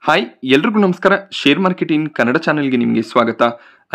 Hi ಎಲ್ರಿಗೂ ನಮಸ್ಕಾರ. Share market in Kannada ಚಾನೆಲ್ಗೆ ನಿಮಗೆ ಸ್ವಾಗತ.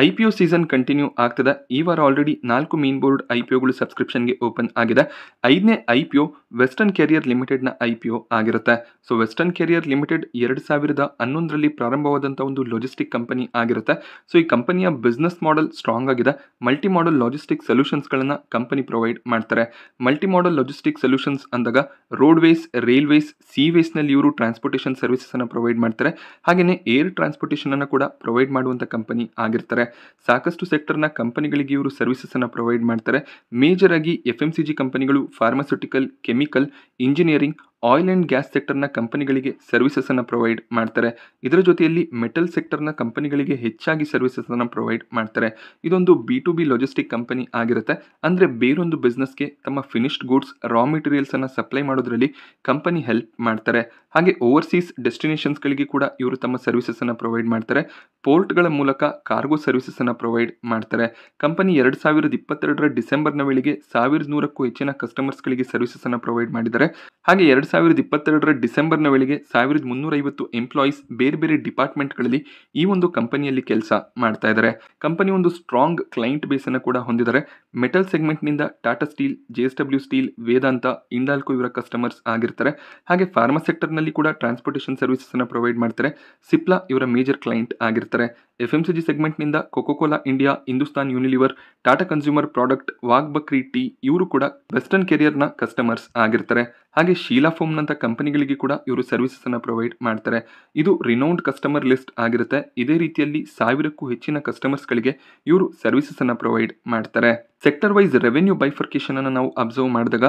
IPO ಸೀಸನ್ ಕಂಟಿನ್ಯೂ ಆಗ್ತದೆ. ಈ ವಾರ ಆಲ್ರೆಡಿ 4 ಮೇನ್ ಬೋರ್ಡ್ IPOಗಳು ಸಬ್ಸ್ಕ್ರಿಪ್ಷನ್ಗೆ ಓಪನ್ ಆಗಿದೆ. 5ನೇ IPO ವೆಸ್ಟರ್ನ್ ಕೆರಿಯರ್ ಲಿಮಿಟೆಡ್ನ IPO ಆಗಿರುತ್ತೆ. ಸೊ ವೆಸ್ಟರ್ನ್ ಕೆರಿಯರ್ ಲಿಮಿಟೆಡ್ 2011ರಲ್ಲಿ ಪ್ರಾರಂಭವಾದಂಥ ಒಂದು ಲಾಜಿಸ್ಟಿಕ್ ಕಂಪನಿ ಆಗಿರುತ್ತೆ. ಸೊ ಈ ಕಂಪನಿಯ ಬಿಸ್ನೆಸ್ ಮಾಡೆಲ್ ಸ್ಟ್ರಾಂಗ್ ಆಗಿದೆ. ಮಲ್ಟಿ ಮಾಡೆಲ್ ಲಾಜಿಸ್ಟಿಕ್ ಸೊಲ್ಯೂಷನ್ಸ್ಗಳನ್ನು ಕಂಪನಿ ಪ್ರೊವೈಡ್ ಮಾಡ್ತಾರೆ. ಮಲ್ಟಿ ಮಾಡೆಲ್ ಲಾಜಿಸ್ಟಿಕ್ ಸೊಲ್ಯೂಷನ್ಸ್ ಅಂದಾಗ ರೋಡ್ವೇಸ್, ರೈಲ್ವೇಸ್, ಸೀವೇಸ್ನಲ್ಲಿ ಇವರು ಟ್ರಾನ್ಸ್ಪೋರ್ಟೇಷನ್ ಸರ್ವಿಸಸ್ ಅನ್ನು ಪ್ರೊವೈಡ್ ಮಾಡ್ತಾರೆ. ಹಾಗೆಯೇ ಏರ್ ಟ್ರಾನ್ಸ್ಪೋರ್ಟೇಷನ್ ಅನ್ನು ಕೂಡ ಪ್ರೊವೈಡ್ ಮಾಡುವಂಥ ಕಂಪನಿ ಆಗಿರ್ತಾರೆ. ಸಾಕಷ್ಟು ಸೆಕ್ಟರ್ನ ಕಂಪನಿಗಳಿಗೆ ಇವರು ಸರ್ವಿಸಸ್ ಅನ್ನು ಪ್ರೊವೈಡ್ ಮಾಡ್ತಾರೆ. ಮೇಜರ್ ಆಗಿ FMCG ಕಂಪನಿಗಳು, pharmaceutical, chemical, engineering, oil and gas ಸೆಕ್ಟರ್ನ ಕಂಪನಿಗಳಿಗೆ ಸರ್ವಿಸಸ್ ಅನ್ನು ಪ್ರೊವೈಡ್ ಮಾಡ್ತಾರೆ. ಇದರ ಜೊತೆಯಲ್ಲಿ ಮೆಟಲ್ ಸೆಕ್ಟರ್ನ ಕಂಪನಿಗಳಿಗೆ ಹೆಚ್ಚಾಗಿ ಸರ್ವಿಸಸ್ ಅನ್ನು ಪ್ರೊವೈಡ್ ಮಾಡ್ತಾರೆ. ಇದೊಂದು B2B ಲಾಜಿಸ್ಟಿಕ್ ಕಂಪನಿ ಆಗಿರುತ್ತೆ. ಅಂದರೆ ಬೇರೊಂದು ಬಿಸ್ನೆಸ್ಗೆ ತಮ್ಮ ಫಿನಿಶ್ಡ್ ಗೂಡ್ಸ್, ರಾ ಮೆಟೀರಿಯಲ್ಸ್ ಅನ್ನು ಸಪ್ಲೈ ಮಾಡೋದ್ರಲ್ಲಿ ಕಂಪನಿ ಹೆಲ್ಪ್ ಮಾಡ್ತಾರೆ. ಹಾಗೆ ಓವರ್ಸೀಸ್ ಡೆಸ್ಟಿನೇಷನ್ಸ್ಗಳಿಗೆ ಕೂಡ ಇವರು ತಮ್ಮ ಸರ್ವಿಸಸ್ ಅನ್ನು ಪ್ರೊವೈಡ್ ಮಾಡ್ತಾರೆ. ಪೋರ್ಟ್ಗಳ ಮೂಲಕ ಕಾರ್ಗೋ ಸರ್ವಿಸಸ್ ಅನ್ನು ಪ್ರೊವೈಡ್ ಮಾಡ್ತಾರೆ. ಕಂಪನಿ 2022ರ ಡಿಸೆಂಬರ್ನ ವೇಳೆಗೆ 1100ಕ್ಕೂ ಹೆಚ್ಚಿನ ಕಸ್ಟಮರ್ಸ್ಗಳಿಗೆ ಸರ್ವಿಸಸ್ ಅನ್ನು ಪ್ರೊವೈಡ್ ಮಾಡಿದ್ದಾರೆ. ಹಾಗೆ 2022ರ ಡಿಸೆಂಬರ್ನ ವೇಳೆಗೆ 1350 ಎಂಪ್ಲಾಯೀಸ್ ಬೇರೆ ಬೇರೆ ಡಿಪಾರ್ಟ್ಮೆಂಟ್ಗಳಲ್ಲಿ ಈ ಒಂದು ಕಂಪನಿಯಲ್ಲಿ ಕೆಲಸ ಮಾಡ್ತಾ ಇದ್ದಾರೆ. ಕಂಪನಿ ಒಂದು ಸ್ಟ್ರಾಂಗ್ ಕ್ಲೈಂಟ್ ಬೇಸ್ ಅನ್ನು ಕೂಡ ಹೊಂದಿದ್ದಾರೆ. ಮೆಟಲ್ ಸೆಗ್ಮೆಂಟ್ನಿಂದ Tata steel, JSW steel, Vedanta, Hindalco ಇವರ ಕಸ್ಟಮರ್ಸ್ ಆಗಿರ್ತಾರೆ. ಹಾಗೆ ಫಾರ್ಮಾ ಸೆಕ್ಟರ್ನಲ್ಲಿ ಕೂಡ ಟ್ರಾನ್ಸ್ಪೋರ್ಟೇಷನ್ ಸರ್ವಿಸಸ್ ಅನ್ನು ಪ್ರೊವೈಡ್ ಮಾಡ್ತಾರೆ. ಸಿಪ್ಲಾ ಇವರ ಮೇಜರ್ ಕ್ಲೈಂಟ್ ಆಗಿರ್ತಾರೆ. FMCG ಸೆಗ್ಮೆಂಟ್ನಿಂದ Coca-Cola India, Hindustan Unilever, Tata consumer product, Wagh Bakri tea ಇವರು ಕೂಡ ವೆಸ್ಟರ್ನ್ ಕೆರಿಯರ್ನ ಕಸ್ಟಮರ್ಸ್ ಆಗಿರ್ತಾರೆ. ಹಾಗೆ ಶೀಲಾ ಫೋಮ್ನಂಥ ಕಂಪನಿಗಳಿಗೆ ಕೂಡ ಇವರು ಸರ್ವಿಸಸ್ ಅನ್ನು ಪ್ರೊವೈಡ್ ಮಾಡ್ತಾರೆ. ಇದು ರಿನೌಂಡ್ ಕಸ್ಟಮರ್ ಲಿಸ್ಟ್ ಆಗಿರುತ್ತೆ. ಇದೇ ರೀತಿಯಲ್ಲಿ 1000ಕ್ಕೂ ಹೆಚ್ಚಿನ ಕಸ್ಟಮರ್ಸ್ಗಳಿಗೆ ಇವರು ಸರ್ವಿಸಸ್ ಅನ್ನು ಪ್ರೊವೈಡ್ ಮಾಡ್ತಾರೆ. ಸೆಕ್ಟರ್ ವೈಸ್ ರೆವೆನ್ಯೂ ಬೈಫರ್ಕೇಶನ್ ಅನ್ನು ನಾವು ಅಬ್ಸರ್ವ್ ಮಾಡಿದಾಗ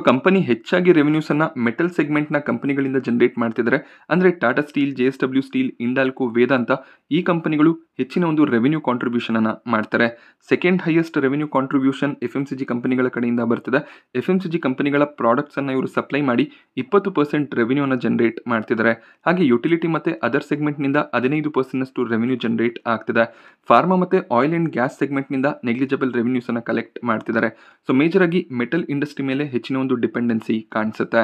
ಕಂಪನಿ ಹೆಚ್ಚಾಗಿ ರೆವೆನ್ಯೂಸ್ ಅನ್ನ ಮೆಟಲ್ ಸೆಗ್ಮೆಂಟ್ನ ಕಂಪನಿಗಳಿಂದ ಜನರೇಟ್ ಮಾಡ್ತಿದ್ದಾರೆ. ಅಂದರೆ ಟಾಟಾ ಸ್ಟೀಲ್, JSW ಸ್ಟೀಲ್, ಇಂಡಾಲ್ಕೋ, ವೇದಾಂತ ಈ ಕಂಪನಿಗಳು ಹೆಚ್ಚಿನ ಒಂದು ರೆವೆನ್ಯೂ ಕಾಂಟ್ರಿಬ್ಯೂಷನ್ ಅನ್ನ ಮಾಡ್ತಾರೆ. Second highest revenue contribution FMCG ಕಂಪನಿಗಳ ಕಡೆಯಿಂದ ಬರ್ತದೆ. FMCG ಕಂಪನಿಗಳ ಪ್ರಾಡಕ್ಟ್ಸ್ ಅನ್ನ ಇವರು ಸಪ್ಲೈ ಮಾಡಿ 20% ರೆವೆನ್ಯೂ ಅನ್ನು ಜನರೇಟ್ ಮಾಡ್ತಿದ್ದಾರೆ. ಹಾಗೆ ಯುಟಿಲಿಟಿ ಮತ್ತೆ ಅದರ್ ಸೆಗ್ಮೆಂಟ್ನಿಂದ 15% ರೆವೆನ್ಯೂ ಜನರೇಟ್ ಆಗ್ತಿದೆ. ಫಾರ್ಮಾ ಮತ್ತೆ ಆಯಿಲ್ ಅಂಡ್ ಗ್ಯಾಸ್ ಸೆಗ್ಮೆಂಟ್ನಿಂದ ನೆಗ್ಲಿಜಿಬಲ್ ರೆವೆನ್ಯೂಸ್ ಅನ್ನ ಕಲೆಕ್ಟ್ ಮಾಡ್ತಿದ್ದಾರೆ. ಸೊ ಮೇಜರ್ ಆಗಿ ಮೆಟಲ್ ಇಂಡಸ್ಟ್ರಿ ಮೇಲೆ ಹೆಚ್ಚಿನ ಒಂದು ಡಿಪೆಂಡೆನ್ಸಿ ಕಾಣಿಸುತ್ತೆ.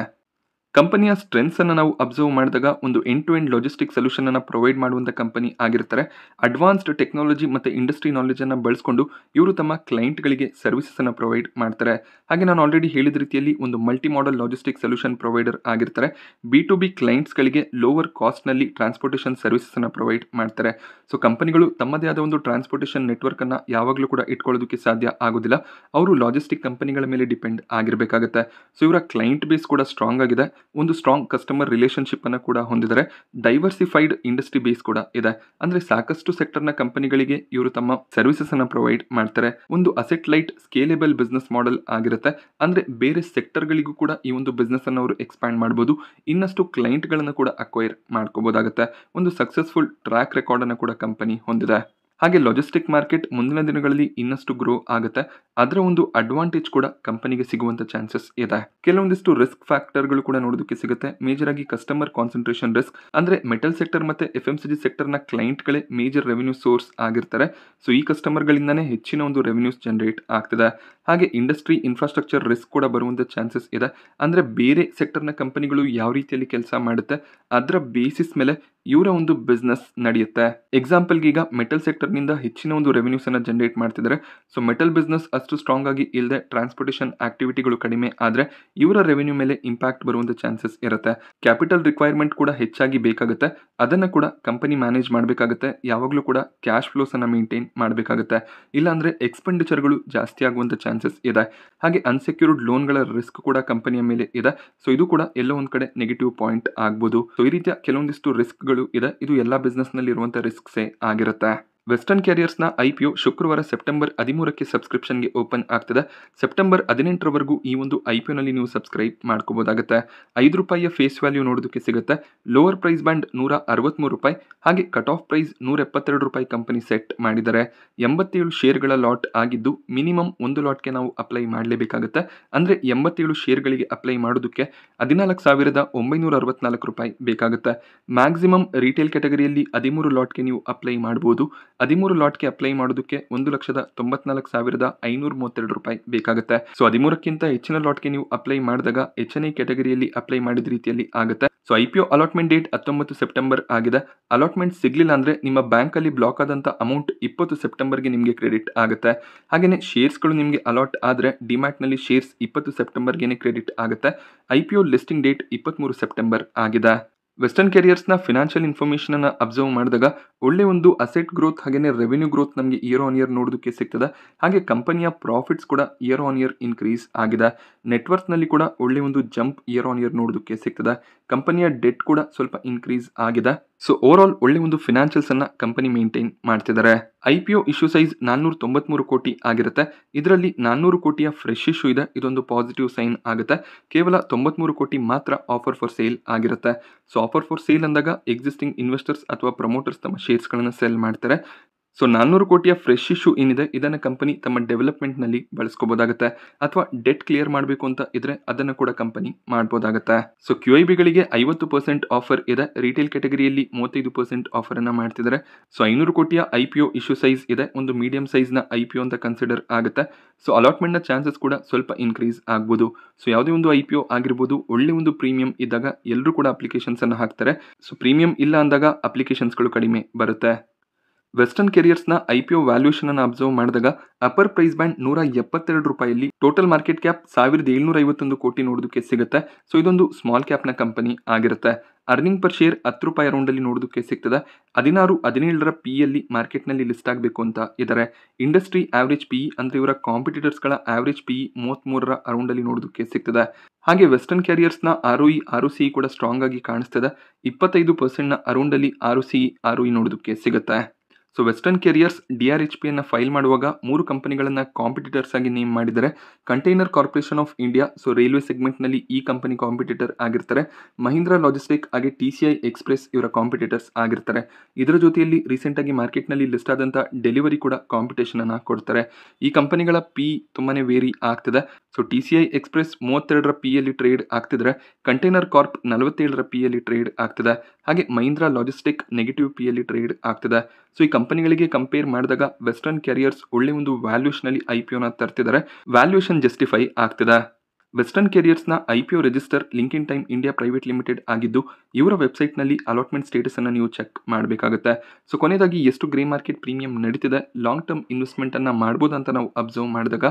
ಕಂಪನಿಯ ಸ್ಟ್ರೆಂತ್ಸ್ ಅನ್ನು ನಾವು ಅಬ್ಸರ್ವ್ ಮಾಡಿದಾಗ ಒಂದು end to end logistic solution ಅನ್ನು ಪ್ರೊವೈಡ್ ಮಾಡುವಂಥ ಕಂಪನಿ ಆಗಿರ್ತಾರೆ. ಅಡ್ವಾನ್ಸ್ಡ್ ಟೆಕ್ನಾಲಜಿ ಮತ್ತು ಇಂಡಸ್ಟ್ರಿ ನಾಲೆಜ್ ಅನ್ನು ಬಳಸಿಕೊಂಡು ಇವರು ತಮ್ಮ ಕ್ಲೈಂಟ್ಗಳಿಗೆ ಸರ್ವಿಸಸ್ ಅನ್ನು ಪ್ರೊವೈಡ್ ಮಾಡ್ತಾರೆ. ಹಾಗೆ ನಾನು ಆಲ್ರೆಡಿ ಹೇಳಿದ ರೀತಿಯಲ್ಲಿ ಒಂದು multi model logistic solution provider ಆಗಿರ್ತಾರೆ. B2B ಕ್ಲೈಂಟ್ಸ್ಗಳಿಗೆ ಲೋವರ್ ಕಾಸ್ಟ್ನಲ್ಲಿ ಟ್ರಾನ್ಸ್ಪೋರ್ಟೇಷನ್ ಸರ್ವಿಸಸ್ ಅನ್ನು ಪ್ರೊವೈಡ್ ಮಾಡ್ತಾರೆ. ಸೊ ಕಂಪನಿಗಳು ತಮ್ಮದೇ ಆದ ಒಂದು ಟ್ರಾನ್ಸ್ಪೋರ್ಟೇಷನ್ ನೆಟ್ವರ್ಕ್ ಅನ್ನು ಯಾವಾಗಲೂ ಕೂಡ ಇಟ್ಕೊಳ್ಳೋದಕ್ಕೆ ಸಾಧ್ಯ ಆಗೋದಿಲ್ಲ. ಅವರು ಲಾಜಿಸ್ಟಿಕ್ ಕಂಪನಿಗಳ ಮೇಲೆ ಡಿಪೆಂಡ್ ಆಗಿರಬೇಕಾಗುತ್ತೆ. ಸೊ ಇವರ ಕ್ಲೈಂಟ್ ಬೇಸ್ ಕೂಡ ಸ್ಟ್ರಾಂಗ್ ಆಗಿದೆ. ಒಂದು ಸ್ಟ್ರಾಂಗ್ ಕಸ್ಟಮರ್ ರಿಲೇಶನ್ಶಿಪ್ ಅನ್ನು ಕೂಡ ಹೊಂದಿದ್ದಾರೆ. ಡೈವರ್ಸಿಫೈಡ್ ಇಂಡಸ್ಟ್ರಿ ಬೇಸ್ ಕೂಡ ಇದೆ. ಅಂದ್ರೆ ಸಾಕಷ್ಟು ಸೆಕ್ಟರ್ನ ಕಂಪನಿಗಳಿಗೆ ಇವರು ತಮ್ಮ ಸರ್ವಿಸಸ್ ಅನ್ನು ಪ್ರೊವೈಡ್ ಮಾಡ್ತಾರೆ. ಒಂದು asset light scalable business model ಆಗಿರುತ್ತೆ. ಅಂದ್ರೆ ಬೇರೆ ಸೆಕ್ಟರ್ಗಳಿಗೂ ಕೂಡ ಈ ಒಂದು ಬಿಸ್ನೆಸ್ ಅನ್ನು ಅವರು ಎಕ್ಸ್ಪ್ಯಾಂಡ್ ಮಾಡಬಹುದು. ಇನ್ನಷ್ಟು ಕ್ಲೈಂಟ್ ಗಳನ್ನು ಕೂಡ ಅಕ್ವೈರ್ ಮಾಡ್ಕೋಬಹುದಾಗುತ್ತೆ. ಒಂದು ಸಕ್ಸಸ್ಫುಲ್ ಟ್ರ್ಯಾಕ್ ರೆಕಾರ್ಡ್ ಅನ್ನು ಕೂಡ ಕಂಪನಿ ಹೊಂದಿದೆ. ಹಾಗೆ ಲಾಜಿಸ್ಟಿಕ್ ಮಾರ್ಕೆಟ್ ಮುಂದಿನ ದಿನಗಳಲ್ಲಿ ಇನ್ನಷ್ಟು ಗ್ರೋ ಆಗುತ್ತೆ. ಅದರ ಒಂದು ಅಡ್ವಾಂಟೇಜ್ ಕೂಡ ಕಂಪನಿಗೆ ಸಿಗುವಂತ ಚಾನ್ಸಸ್ ಇದೆ. ಕೆಲವೊಂದಿಷ್ಟು ರಿಸ್ಕ್ ಫ್ಯಾಕ್ಟರ್ಗಳು ಕೂಡ ನೋಡೋದಕ್ಕೆ ಸಿಗುತ್ತೆ. ಮೇಜರ್ ಆಗಿ ಕಸ್ಟಮರ್ ಕಾನ್ಸಂಟ್ರೇಷನ್ ರಿಸ್ಕ್. ಅಂದ್ರೆ ಮೆಟಲ್ ಸೆಕ್ಟರ್ ಮತ್ತೆ FMCG ಸೆಕ್ಟರ್ನ ಕ್ಲೈಂಟ್ಗಳೇ ಮೇಜರ್ ರೆವೆನ್ಯೂ ಸೋರ್ಸ್ ಆಗಿರ್ತಾರೆ. ಸೊ ಈ ಕಸ್ಟಮರ್ಗಳಿಂದಾನೇ ಹೆಚ್ಚಿನ ಒಂದು ರೆವೆನ್ಯೂಸ್ ಜನರೇಟ್ ಆಗ್ತದೆ. ಹಾಗೆ ಇಂಡಸ್ಟ್ರಿ ಇನ್ಫ್ರಾಸ್ಟ್ರಕ್ಚರ್ ರಿಸ್ಕ್ ಕೂಡ ಬರುವಂತ ಚಾನ್ಸಸ್ ಇದೆ. ಅಂದ್ರೆ ಬೇರೆ ಸೆಕ್ಟರ್ನ ಕಂಪನಿಗಳು ಯಾವ ರೀತಿಯಲ್ಲಿ ಕೆಲಸ ಮಾಡುತ್ತೆ ಅದರ ಬೇಸಿಸ್ ಮೇಲೆ ಇವರ ಒಂದು ಬಿಸ್ನೆಸ್ ನಡೆಯುತ್ತೆ. ಎಕ್ಸಾಂಪಲ್ಗೆ ಈಗ ಮೆಟಲ್ ಸೆಕ್ಟರ್ನಿಂದ ಹೆಚ್ಚಿನ ಒಂದು ರೆವೆನ್ಯೂಸ್ ಅನ್ನು ಜನರೇಟ್ ಮಾಡ್ತಿದ್ದಾರೆ. ಸೊ ಮೆಟಲ್ ಬಿಸ್ನೆಸ್ ಅಷ್ಟು ಸ್ಟ್ರಾಂಗ್ ಆಗಿ ಇಲ್ಲದೆ ಟ್ರಾನ್ಸ್ಪೋರ್ಟೇಷನ್ ಆಕ್ಟಿವಿಟಿಗಳು ಕಡಿಮೆ ಆದ್ರೆ ಇವರ ರೆವೆನ್ಯೂ ಮೇಲೆ ಇಂಪ್ಯಾಕ್ಟ್ ಬರುವಂತ ಚಾನ್ಸಸ್ ಇರುತ್ತೆ. ಕ್ಯಾಪಿಟಲ್ ರಿಕ್ವೈರ್ಮೆಂಟ್ ಕೂಡ ಹೆಚ್ಚಾಗಿ ಬೇಕಾಗುತ್ತೆ. ಅದನ್ನ ಕೂಡ ಕಂಪನಿ ಮ್ಯಾನೇಜ್ ಮಾಡಬೇಕಾಗುತ್ತೆ. ಯಾವಾಗಲೂ ಕೂಡ ಕ್ಯಾಶ್ ಫ್ಲೋಸ್ ಅನ್ನ ಮೇಂಟೈನ್ ಮಾಡಬೇಕಾಗುತ್ತೆ. ಇಲ್ಲಾಂದ್ರೆ ಎಕ್ಸ್ಪೆಂಡಿಚರ್ಗಳು ಜಾಸ್ತಿ ಆಗುವಂತ ಚಾನ್ಸಸ್ ಇದೆ. ಹಾಗೆ ಅನ್ಸೆಕ್ಯೂರ್ಡ್ ಲೋನ್ಗಳ ರಿಸ್ಕ್ ಕೂಡ ಕಂಪನಿಯ ಮೇಲೆ ಇದೆ. ಸೊ ಇದು ಕೂಡ ಎಲ್ಲೋ ಒಂದ್ ಕಡೆ ನೆಗೆಟಿವ್ ಪಾಯಿಂಟ್ ಆಗ್ಬೋದು. ಸೊ ಈ ರೀತಿಯ ಕೆಲವೊಂದಿಷ್ಟು ರಿಸ್ಕ್ಗಳು ಇದೆ. ಇದು ಎಲ್ಲಾ ಬಿಸ್ನೆಸ್ ನಲ್ಲಿ ಇರುವಂತ ರಿಸ್ಕ್ಸೇ ಆಗಿರುತ್ತೆ. ವೆಸ್ಟರ್ನ್ ಕ್ಯಾರಿಯರ್ಸ್ನ IPO ಶುಕ್ರವಾರ ಸೆಪ್ಟೆಂಬರ್ 13ಕ್ಕೆ ಸಬ್ಸ್ಕ್ರಿಪ್ಷನ್ಗೆ ಓಪನ್ ಆಗ್ತದೆ. ಸೆಪ್ಟೆಂಬರ್ 18ರವರೆಗೂ ಈ ಒಂದು IPOನಲ್ಲಿ ನೀವು ಸಬ್ಸ್ಕ್ರೈಬ್ ಮಾಡ್ಕೋಬಹುದಾಗುತ್ತೆ. ₹5 ಫೇಸ್ ವ್ಯಾಲ್ಯೂ ನೋಡೋದಕ್ಕೆ ಸಿಗುತ್ತೆ. Lower price band ₹163. ಹಾಗೆ cut off price ₹172 company set ಮಾಡಿದ್ದಾರೆ. 87 ಶೇರ್ಗಳ ಲಾಟ್ ಆಗಿದ್ದು ಮಿನಿಮಮ್ ಒಂದು ಲಾಟ್ಗೆ ನಾವು ಅಪ್ಲೈ ಮಾಡಲೇಬೇಕಾಗುತ್ತೆ. ಅಂದ್ರೆ 87 ಶೇರ್ಗಳಿಗೆ ಅಪ್ಲೈ ಮಾಡೋದಕ್ಕೆ ₹14,964 ಬೇಕಾಗುತ್ತೆ. ಮ್ಯಾಕ್ಸಿಮಮ್ ರಿಟೇಲ್ ಕ್ಯಾಟಗರಿಯಲ್ಲಿ 13 ಲಾಟ್ಗೆ ನೀವು ಅಪ್ಲೈ ಮಾಡಬಹುದು. 13 ಲಾಟ್ಗೆ ಅಪ್ಲೈ ಮಾಡೋದಕ್ಕೆ 1,94,532 ರೂಪಾಯಿ ಬೇಕಾಗುತ್ತೆ. ಸೊ 13ಕ್ಕಿಂತ ಹೆಚ್ಚಿನ ಲಾಟ್ಗೆ ನೀವು ಅಪ್ಲೈ ಮಾಡಿದಾಗ HNI ಕ್ಯಾಟಗರಿಯಲ್ಲಿ ಅಪ್ಲೈ ಮಾಡಿದ ರೀತಿಯಲ್ಲಿ ಆಗುತ್ತೆ. So IPO allotment date 19 September ಆಗಿದೆ. ಅಲಾಟ್ಮೆಂಟ್ ಸಿಗ್ಲಿಲ್ಲ ಅಂದ್ರೆ ನಿಮ್ಮ ಬ್ಯಾಂಕ್ ಅಲ್ಲಿ ಬ್ಲಾಕ್ ಆದಂತ ಅಮೌಂಟ್ 20 ಸೆಪ್ಟೆಂಬರ್ಗೆ ನಿಮಗೆ ಕ್ರೆಡಿಟ್ ಆಗುತ್ತೆ. ಹಾಗೇನೆ ಶೇರ್ಸ್ಗಳು ನಿಮಗೆ ಅಲಾಟ್ ಆದ್ರೆ ಡಿಮ್ಯಾಟ್ ನಲ್ಲಿ ಶೇರ್ಸ್ 20 ಸೆಪ್ಟೆಂಬರ್ಗೆ ಕ್ರೆಡಿಟ್ ಆಗುತ್ತೆ. IPO ಲಿಸ್ಟಿಂಗ್ ಡೇಟ್ 23 ಸೆಪ್ಟೆಂಬರ್ ಆಗಿದೆ. ವೆಸ್ಟರ್ನ್ ಕ್ಯಾರಿಯರ್ಸ್ನ ಫಿನಾನ್ಷಿಯಲ್ ಇನ್ಫಾರ್ಮೇಷನ್ ಅನ್ನ ಅಬ್ಸರ್ವ್ ಮಾಡಿದಾಗ ಒಳ್ಳೆ ಒಂದು ಅಸೆಟ್ ಗ್ರೋತ್ ಹಾಗೇನೆ ರೆವೆನ್ಯೂ ಗ್ರೋತ್ ನಮಗೆ ಇಯರ್ ಆನ್ ಇಯರ್ ನೋಡೋದಕ್ಕೆ ಸಿಗ್ತದೆ. ಹಾಗೆ ಕಂಪನಿಯ ಪ್ರಾಫಿಟ್ಸ್ ಕೂಡ ಇಯರ್ ಆನ್ ಇಯರ್ ಇನ್ಕ್ರೀಸ್ ಆಗಿದೆ. ನೆಟ್ವರ್ತ್ ನಲ್ಲಿ ಕೂಡ ಒಳ್ಳೆ ಒಂದು ಜಂಪ್ ಇಯರ್ ಆನ್ ಇಯರ್ ನೋಡೋದಕ್ಕೆ ಸಿಗ್ತದೆ. ಕಂಪನಿಯ ಡೆಟ್ ಕೂಡ ಸ್ವಲ್ಪ ಇನ್ಕ್ರೀಸ್ ಆಗಿದೆ. ಸೊ ಓವರ್ ಆಲ್ ಒಳ್ಳೆ ಒಂದು ಫಿನಾನ್ಷಿಯಲ್ಸ್ ಅನ್ನ ಕಂಪನಿ ಮೇಂಟೈನ್ ಮಾಡ್ತಿದ್ದಾರೆ. IPO ಇಶ್ಯೂ ಸೈಜ್ 493 ಕೋಟಿ ಆಗಿರುತ್ತೆ. ಇದರಲ್ಲಿ 400 ಕೋಟಿಯ ಫ್ರೆಶ್ ಇಶ್ಯೂ ಇದೆ. ಇದೊಂದು ಪಾಸಿಟಿವ್ ಸೈನ್ ಆಗುತ್ತೆ. ಕೇವಲ 93 ಕೋಟಿ ಮಾತ್ರ ಆಫರ್ ಫಾರ್ ಸೇಲ್ ಆಗಿರುತ್ತೆ. ಸೊ ಆಫರ್ ಫಾರ್ ಸೇಲ್ ಅಂದಾಗ ಎಕ್ಸಿಸ್ಟಿಂಗ್ ಇನ್ವೆಸ್ಟರ್ಸ್ ಅಥವಾ ಪ್ರಮೋಟರ್ಸ್ ತಮ್ಮ ಶೇರ್ಸ್ಗಳನ್ನು ಸೆಲ್ ಮಾಡ್ತಾರೆ. ಸೊ 400 ಕೋಟಿಯ ಫ್ರೆಶ್ ಇಶ್ಯೂ ಏನಿದೆ ಇದನ್ನು ಕಂಪನಿ ತಮ್ಮ ಡೆವಲಪ್ಮೆಂಟ್ನಲ್ಲಿ ಬಳಸ್ಕೋಬೋದಾಗುತ್ತೆ. ಅಥವಾ ಡೆಟ್ ಕ್ಲಿಯರ್ ಮಾಡಬೇಕು ಅಂತ ಇದ್ರೆ ಅದನ್ನು ಕೂಡ ಕಂಪನಿ ಮಾಡ್ಬೋದಾಗುತ್ತೆ. ಸೊ QIBಗಳಿಗೆ 50% ಆಫರ್ ಇದೆ. ರಿಟೇಲ್ ಕ್ಯಾಟಗರಿಯಲ್ಲಿ 35% ಆಫರ್ ಅನ್ನ ಮಾಡ್ತಿದ್ದಾರೆ. ಸೊ 500 ಕೋಟಿಯ IPO ಇಶ್ಯೂ ಸೈಜ್ ಇದೆ. ಒಂದು ಮೀಡಿಯಂ ಸೈಜ್ ನ IPO ಅಂತ ಕನ್ಸಿಡರ್ ಆಗುತ್ತೆ. ಸೊ ಅಲಾಟ್ಮೆಂಟ್ ನ ಚಾನ್ಸಸ್ ಕೂಡ ಸ್ವಲ್ಪ ಇನ್ಕ್ರೀಸ್ ಆಗ್ಬೋದು. ಸೊ ಯಾವುದೇ ಒಂದು IPO ಆಗಿರ್ಬೋದು, ಒಳ್ಳೆ ಒಂದು ಪ್ರೀಮಿಯಂ ಇದ್ದಾಗ ಎಲ್ಲರೂ ಕೂಡ ಅಪ್ಲಿಕೇಶನ್ಸ್ ಅನ್ನ ಹಾಕ್ತಾರೆ. ಸೊ ಪ್ರೀಮಿಯಂ ಇಲ್ಲ ಅಂದಾಗ ಅಪ್ಲಿಕೇಶನ್ಸ್ಗಳು ಕಡಿಮೆ ಬರುತ್ತೆ. ವೆಸ್ಟರ್ನ್ ಕೆರಿಯರ್ಸ್ನ IPO ವ್ಯಾಲ್ಯೂಷನ್ ಅನ್ನು ಅಬ್ಸರ್ವ್ ಮಾಡಿದಾಗ ಅಪರ್ ಪ್ರೈಸ್ ಬ್ಯಾಂಡ್ 172 ರೂಪಾಯಲ್ಲಿ, ಟೋಟಲ್ ಮಾರ್ಕೆಟ್ ಕ್ಯಾಪ್ 1751 ಕೋಟಿ ನೋಡೋದಕ್ಕೆ ಸಿಗುತ್ತೆ. ಸೊ ಇದೊಂದು ಸ್ಮಾಲ್ ಕ್ಯಾಪ್ನ ಕಂಪನಿ ಆಗಿರುತ್ತೆ. ಅರ್ನಿಂಗ್ ಪರ್ ಶೇರ್ 10 ರೂಪಾಯಿ ಅರೌಂಡ್ ಅಲ್ಲಿ ನೋಡೋದಕ್ಕೆ ಸಿಗ್ತದೆ. 16-17 PE ಮಾರ್ಕೆಟ್ನಲ್ಲಿ ಲಿಸ್ಟ್ ಆಗಬೇಕು ಅಂತ ಇದ್ದಾರೆ. ಇಂಡಸ್ಟ್ರಿ ಆವರೇಜ್ PE ಅಂದ್ರೆ ಇವರ ಕಾಂಪಿಟೇಟರ್ಸ್ಗಳ ಆವರೇಜ್ PE 33 ಅರೌಂಡ್ ಅಲ್ಲಿ ನೋಡೋದಕ್ಕೆ ಸಿಗ್ತದೆ. ಹಾಗೆ ವೆಸ್ಟರ್ನ್ ಕ್ಯಾರಿಯರ್ಸ್ನ ROE ROCE ಕೂಡ ಸ್ಟ್ರಾಂಗ್ ಆಗಿ ಕಾಣಿಸ್ತದೆ. 25% ಅರೌಂಡ್ ಅಲ್ಲಿ ROE ನೋಡೋದಕ್ಕೆ ಸಿಗುತ್ತೆ. ಸೊ ವೆಸ್ಟರ್ನ್ ಕೆರಿಯರ್ಸ್ DRHP ಅನ್ನ ಫೈಲ್ ಮಾಡುವಾಗ 3 ಕಂಪನಿಗಳನ್ನ ಕಾಂಪಿಟೇಟರ್ಸ್ ಆಗಿ ನೇಮ್ ಮಾಡಿದ್ದಾರೆ. Container corporation of India, so railway segment ನಲ್ಲಿ ಈ ಕಂಪನಿ ಕಾಂಪಿಟೇಟರ್ ಆಗಿರ್ತಾರೆ. ಮಹೀಂದ್ರಾ ಲಾಜಿಸ್ಟಿಕ್ ಹಾಗೆ TCI ಎಕ್ಸ್ಪ್ರೆಸ್ ಇವರ ಕಾಂಪಿಟೇಟರ್ಸ್ ಆಗಿರ್ತಾರೆ. ಇದರ ಜೊತೆಯಲ್ಲಿ ರೀಸೆಂಟ್ ಆಗಿ ಮಾರ್ಕೆಟ್ ನಲ್ಲಿ ಲಿಸ್ಟ್ ಆದಂತ ಡೆಲಿವರಿ ಕೂಡ ಕಾಂಪಿಟೇಷನ್ ಅನ್ನ ಕೊಡ್ತಾರೆ. ಈ ಕಂಪನಿಗಳ PE ತುಂಬಾನೇ ವೇರಿ ಆಗ್ತಿದೆ. ಸೊ TCI ಎಕ್ಸ್ಪ್ರೆಸ್ 32 PE ಅಲ್ಲಿ ಟ್ರೇಡ್ ಆಗ್ತಿದ್ರೆ, ಕಂಟೈನರ್ ಕಾರ್ಪ್ 47 PE ಅಲ್ಲಿ ಟ್ರೇಡ್ ಆಗ್ತಿದೆ. ಹಾಗೆ ಮಹೀಂದ್ರಾ ಲಾಜಿಸ್ಟಿಕ್ ನೆಗೆಟಿವ್ PE ಅಲ್ಲಿ ಟ್ರೇಡ್ ಆಗ್ತಿದೆ. ಸೊ ಈ ಕಂಪನಿಗಳಿಗೆ ಕಂಪೇರ್ ಮಾಡಿದಾಗ ವೆಸ್ಟರ್ನ್ ಕ್ಯಾರಿಯರ್ಸ್ ಒಳ್ಳೆ ಒಂದು ವ್ಯಾಲ್ಯೂಷನ್ ಅಲ್ಲಿ IPO ನ ತರ್ತಿದ್ದಾರೆ. ವ್ಯಾಲ್ಯೂಷನ್ ಜಸ್ಟಿಫೈ ಆಗ್ತಿದೆ. ವೆಸ್ಟರ್ನ್ ಕೆರಿಯರ್ಸ್ನ IPO register Link Intime India private limited ಆಗಿದ್ದು, ಇವರ ವೆಬ್ಸೈಟ್ನಲ್ಲಿ ಅಲಾಟ್ಮೆಂಟ್ ಸ್ಟೇಟಸ್ ಅನ್ನು ನೀವು ಚೆಕ್ ಮಾಡಬೇಕಾಗುತ್ತೆ. ಸೊ ಕೊನೆಯದಾಗಿ ಎಷ್ಟು ಗ್ರೇ ಮಾರ್ಕೆಟ್ ಪ್ರೀಮಿಯಂ ನಡೀತಿದೆ, ಲಾಂಗ್ ಟರ್ಮ್ ಇನ್ವೆಸ್ಟ್ಮೆಂಟ್ ಅನ್ನ ಮಾಡ್ಬೋದು ಅಂತ ನಾವು ಅಬ್ಸರ್ವ್ ಮಾಡಿದಾಗ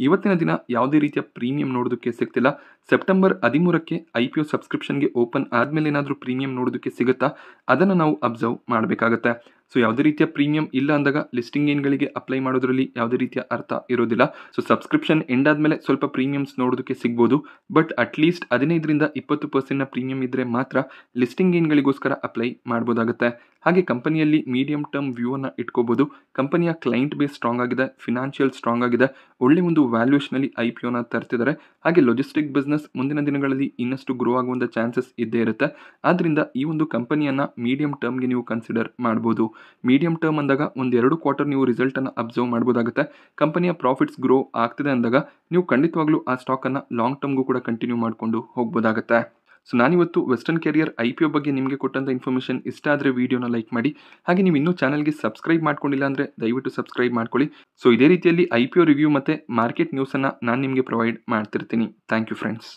ಇವತ್ತಿನ ದಿನ ಯಾವುದೇ ರೀತಿಯ ಪ್ರೀಮಿಯಂ ನೋಡೋದಕ್ಕೆ ಸಿಗ್ತಿಲ್ಲ. ಸೆಪ್ಟೆಂಬರ್ 13ಕ್ಕೆ IPO ಸಬ್ಸ್ಕ್ರಿಪ್ಷನ್ಗೆ ಓಪನ್ ಆದ್ಮೇಲೆ ಏನಾದರೂ ಪ್ರೀಮಿಯಂ ನೋಡೋದಕ್ಕೆ ಸಿಗುತ್ತಾ, ಅದನ್ನು ನಾವು ಅಬ್ಸರ್ವ್ ಮಾಡಬೇಕಾಗುತ್ತೆ. ಸೊ ಯಾವುದೇ ರೀತಿಯ ಪ್ರೀಮಿಯಂ ಇಲ್ಲ ಅಂದಾಗ ಲಿಸ್ಟಿಂಗ್ ಏನ್ಗಳಿಗೆ ಅಪ್ಲೈ ಮಾಡೋದ್ರಲ್ಲಿ ಯಾವುದೇ ರೀತಿಯ ಅರ್ಥ ಇರೋದಿಲ್ಲ. ಸೊ ಸಬ್ಸ್ಕ್ರಿಪ್ಷನ್ ಎಂಡ್ ಆದ್ಮೇಲೆ ಸ್ವಲ್ಪ ಪ್ರೀಮಿಯಮ್ಸ್ ನೋಡೋದಕ್ಕೆ ಸಿಗ್ಬೋದು. ಬಟ್ ಅಟ್ಲೀಸ್ಟ್ 15-20% ಪ್ರೀಮಿಯಂ ಇದ್ರೆ ಮಾತ್ರ ಲಿಸ್ಟಿಂಗ್ ಏನ್ಗಳಿಗೋಸ್ಕರ ಅಪ್ಲೈ ಮಾಡ್ಬೋದಾಗುತ್ತೆ. ಹಾಗೆ ಕಂಪನಿಯಲ್ಲಿ ಮೀಡಿಯಂ ಟರ್ಮ್ ವ್ಯೂ ಅನ್ನ ಇಟ್ಕೋಬಹುದು. ಕಂಪನಿಯ ಕ್ಲೈಂಟ್ ಬೇಸ್ ಸ್ಟ್ರಾಂಗ್ ಆಗಿದೆ, ಫಿನಾನ್ಷಿಯಲ್ ಸ್ಟ್ರಾಂಗ್ ಆಗಿದೆ, ಒಳ್ಳೆ ಒಂದು ವ್ಯಾಲ್ಯೂಷನ್ ಅಲ್ಲಿ IPO ನ ತರ್ತಿದ್ದಾರೆ. ಹಾಗೆ ಲಾಜಿಸ್ಟಿಕ್ ಬಿಸ್ನೆಸ್ ಮುಂದಿನ ದಿನಗಳಲ್ಲಿ ಇನ್ನಷ್ಟು ಗ್ರೋ ಆಗುವಂತ ಚಾನ್ಸಸ್ ಇದ್ದೇ ಇರುತ್ತೆ. ಆದ್ರಿಂದ ಈ ಒಂದು ಕಂಪನಿಯನ್ನ ಮೀಡಿಯಂ ಟರ್ಮ್ಗೆ ನೀವು ಕನ್ಸಿಡರ್ ಮಾಡಬಹುದು. ಮೀಡಿಯಂ ಟರ್ಮ್ ಅಂದಾಗ 1-2 ಕ್ವಾರ್ಟರ್ ನೀವು ರಿಸಲ್ಟ್ ಅನ್ನ ಅಬ್ಸರ್ವ್ ಮಾಡಬಹುದಾಗುತ್ತೆ. ಕಂಪನಿಯ ಪ್ರಾಫಿಟ್ಸ್ ಗ್ರೋ ಆಗ್ತಿದೆ ಅಂದಾಗ ನೀವು ಖಂಡಿತವಾಗ್ಲೂ ಆ ಸ್ಟಾಕ್ ಅನ್ನ ಲಾಂಗ್ ಟರ್ಮ್ಗೂ ಕೂಡ ಕಂಟಿನ್ಯೂ ಮಾಡ್ಕೊಂಡು ಹೋಗಬಹುದಾಗುತ್ತೆ. ಸೊ ನಾನಿವತ್ತು ವೆಸ್ಟರ್ನ್ ಕೆರಿಯರ್ IPO ಬಗ್ಗೆ ನಿಮಗೆ ಕೊಟ್ಟಂತ ಇನ್ಫಾರ್ಮೇಷನ್ ಇಷ್ಟ ಆದರೆ ವಿಡಿಯೋನ ಲೈಕ್ ಮಾಡಿ. ಹಾಗೆ ನೀವು ಇನ್ನೂ ಚಾನಲ್ಗೆ ಸಬ್ಸ್ಕ್ರೈಬ್ ಮಾಡ್ಕೊಂಡಿಲ್ಲ ಅಂದರೆ ದಯವಿಟ್ಟು ಸಬ್ಸ್ಕ್ರೈಬ್ ಮಾಡ್ಕೊಳ್ಳಿ. ಸೊ ಇದೇ ರೀತಿಯಲ್ಲಿ IPO ರಿವ್ಯೂ ಮತ್ತು ಮಾರ್ಕೆಟ್ ನ್ಯೂಸನ್ನು ನಾನು ನಿಮಗೆ ಪ್ರೊವೈಡ್ ಮಾಡ್ತಿರ್ತೀನಿ. Thank you friends.